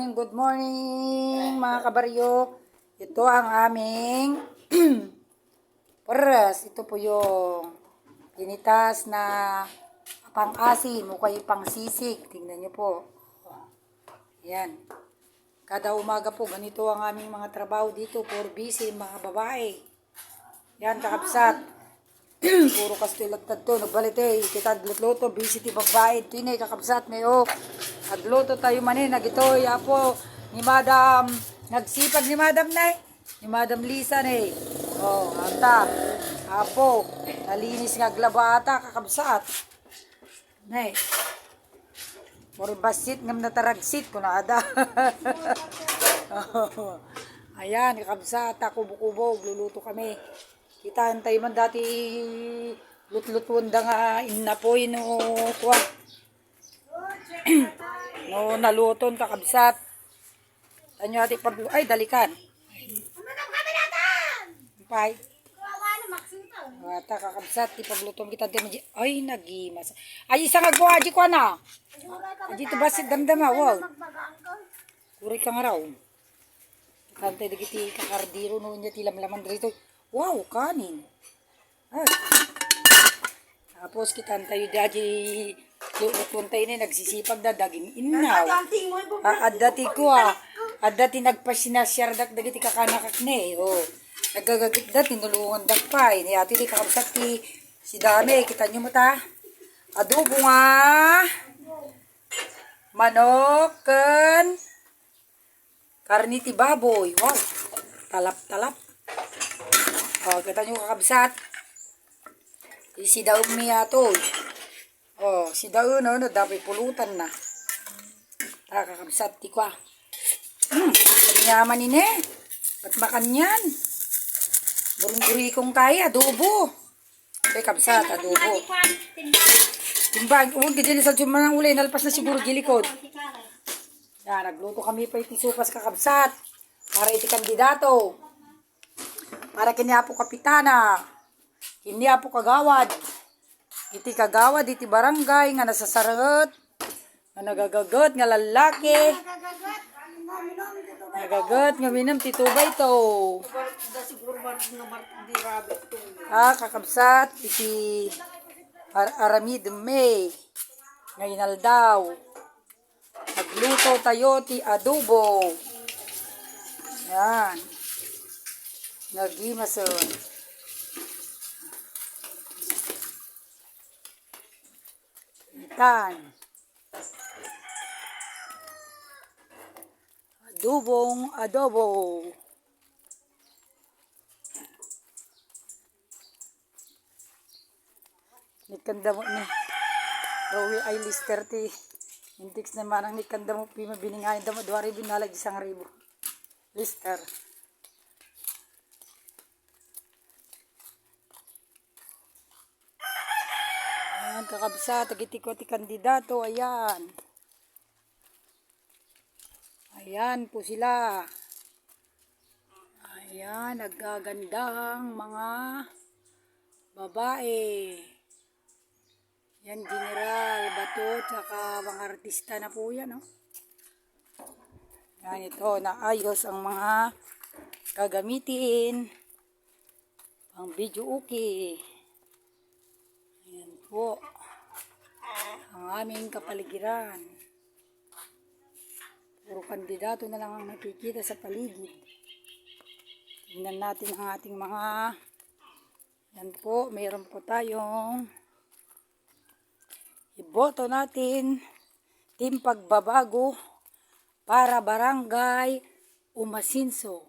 Good morning mga kabaryo. Ito ang aming paras. Ito po yung ginitas na pang-asin o kayo pang-sisig. Tingnan nyo po. Yan. Kada umaga po ganito ang aming mga trabaho dito. Puro busy mga babae. Yan kakapsat. Puro kastilatad to. Nagbalit kita luto. Busy ti babae. Ito yun kakapsat. Mayo. Nagluto tayo manin, nagitoy, apo, ni Madam, nagsipag ni Madam na ni Madam Lisa na Oh, anta, apo, nalinis nga glaba ata, kakabsat. Na Mori basit, ngam nataragsit, kunada. Ayan, kakabsat, kubo-kubo, luluto kami. Kita, antay man dati, lut-lutuan da nga, inapoy no, kuwa. No, naluton kakabsat. Tanyo ati paglu ay dalikan. Pay. Wata kakabsat ti pagluton kita di ay nagimas. Ay isa nga gwa di ko na. Di to basit damdama wow. Kuri ka nga raw. Kante digiti kakardiro no nya ti lamlaman dito. Wow, kanin. Ay. Tapos kita antayo daji puntay ni nagsisipag na daging inaw. Adati ko adati nagpasinasyardak dagiti kakanakak ni. Oh. Nagagagit dati nulungan dakpay. Ni ati di kakabsat ti si dami. Kita nyo mo ta. Adobo nga. Manok kan karni ti baboy. Wow. Talap-talap. Oh, kita nyo kakabsat. Si daw miya to. Oh, si daw no, dapat pulutan na. Kakabsat ti kwa. Yaman ini. Ba't makan yan? Burung-buri kong kaya, adobo. Kaya kabsat, adobo. Timbang, huwag ka dyan sa tsuman ng ulay, nalpas na siguro gilikod. Yan, nagluto kami pa itisupas kakabsat. Para iti kandidato. Para kiniya po kapitana. Kiniya po kagawad. Iti kagawad, iti barangay, nga nasasarangot, nga nagagagot, nga lalaki. Nagagot, nga minam, titubay to. Kakabsat, iti aramid may. Ngayon daw. Nagluto tayo, ti adobo. Yan. Nagimason. Ikan. Adobong adobo. Nikanda mo ni Rowie ay lister ti. Intix naman ang nikanda mo pima biningayin damo 2,000 nalag 1,000. Lister. Ayan kakabsat, tagiti ko ti kandidato, ayan. Ayan po sila. Ayan, naggagandahang mga babae. Yan, General Bato, tsaka mga artista na po yan, no? Yan, ito, naayos ang mga gagamitin. Pang video okay. Ayan po. Ang aming kapaligiran. Puro kandidato na lang ang nakikita sa paligid. Tingnan natin ang ating mga yan po, mayroon po tayong iboto natin Team Pagbabago para Barangay Umasinso.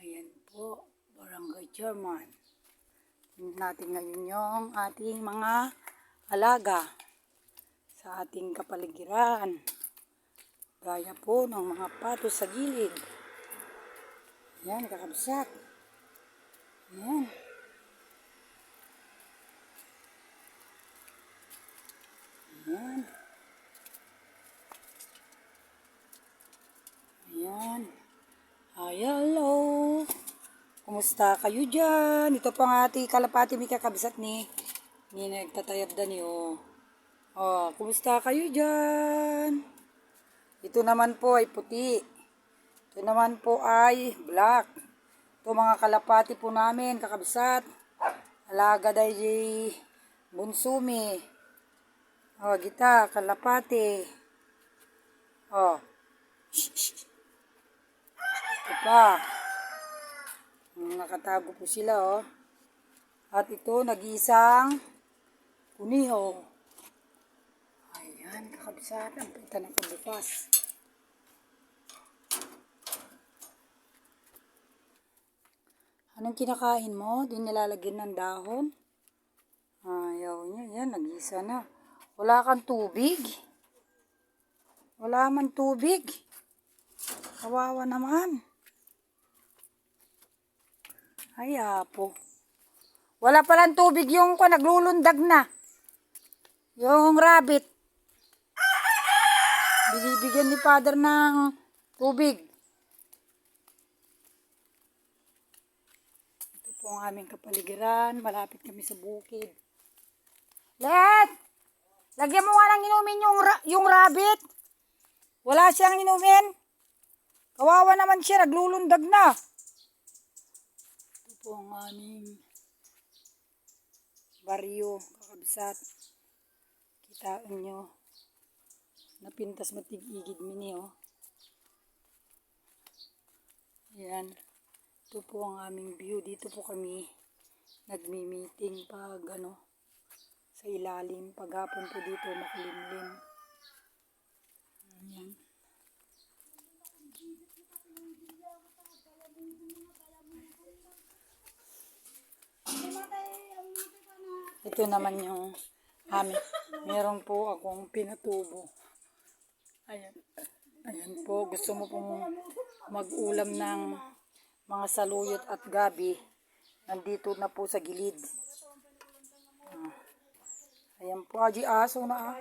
Ayan po, Barangay Chairman. Tingnan natin ngayon yung ating mga alaga sa ating kapaligiran. Gaya po ng mga pato sa gilid. Yan, kakabsat. Yan. Yan. Ayan. Ay, hello. Kumusta kayo dyan? Ito po ang ating kalapati may kakabsat ni nagtatayab da niyo. Oh, kumusta kayo dyan? Ito naman po ay puti. Ito naman po ay black. Ito mga kalapati po namin, kakabsat. Alaga day bunsumi. Oh, gita, kalapati. Oh. Ito pa. Nakatago po sila, oh. At ito, nag-iisang kuniho. Ayan, kakabsat. Ang pinta ng kabukas. Anong kinakain mo? Di nilalagyan ng dahon? Ayaw niya. Yan, nag-isa na. Wala kang tubig? Wala man tubig. Kawawa naman. Ay, apo. Wala palang tubig yung naglulundag na. Yung rabbit. Binibigyan ni father ng tubig. Ito po ang aming kapaligiran. Malapit kami sa bukid. Let! Lagyan mo nga ng inumin yung rabbit. Wala siyang inumin. Kawawa naman siya. Naglulundag na. Ito po ang aming baryo, kakabsat. Kitaan nyo. Napintas matig-igid mini, oh. Ayan. Ito po ang aming view. Dito po kami nagmi-meeting pag sa ilalim. Paghapon po dito makulimlim. Ayan. Ito naman yung meron po akong pinatubo. Ayan. Ayan po. Gusto mo pong mag-ulam ng mga saluyot at gabi. Nandito na po sa gilid. Ayan po. Aji aso na.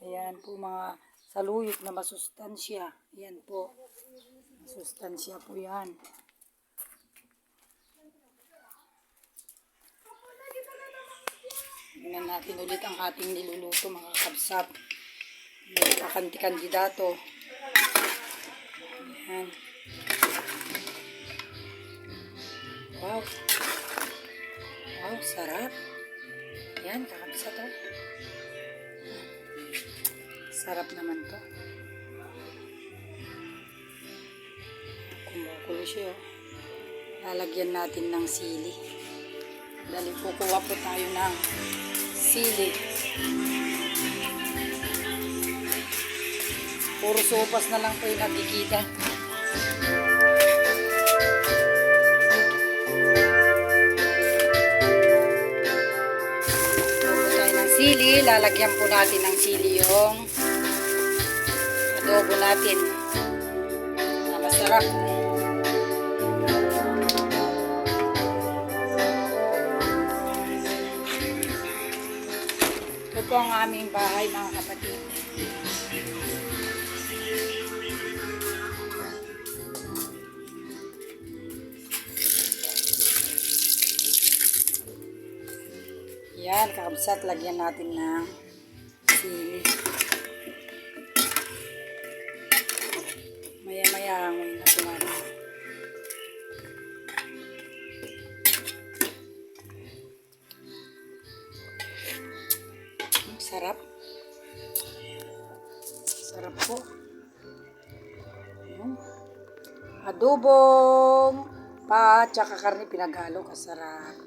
Ayan po mga saluyot na masustansya. Ayan po. Masustansya po yan. Tingnan natin ulit ang ating niluluto mga kabsat. May kakanti-kandidato. Ayan. Wow. Wow, sarap. Ayan, kakabsat, oh. Sarap naman to. Kumukulo siya, oh. Lalagyan natin ng sili. Dali, kukuha po tayo ng sili. Puro sopas na lang po yung nakikita. Kukuha tayo ng sili. Lalagyan po natin ng sili yung adobo natin. Masarap. Ito po ang aming bahay mga kapatid. Yan, kakabsat, lagyan natin ng sili. Maya-maya hangoy na po natin. Sarap. Sarap po. Adobong pa, tsaka karne pinaghalo. Kasarap.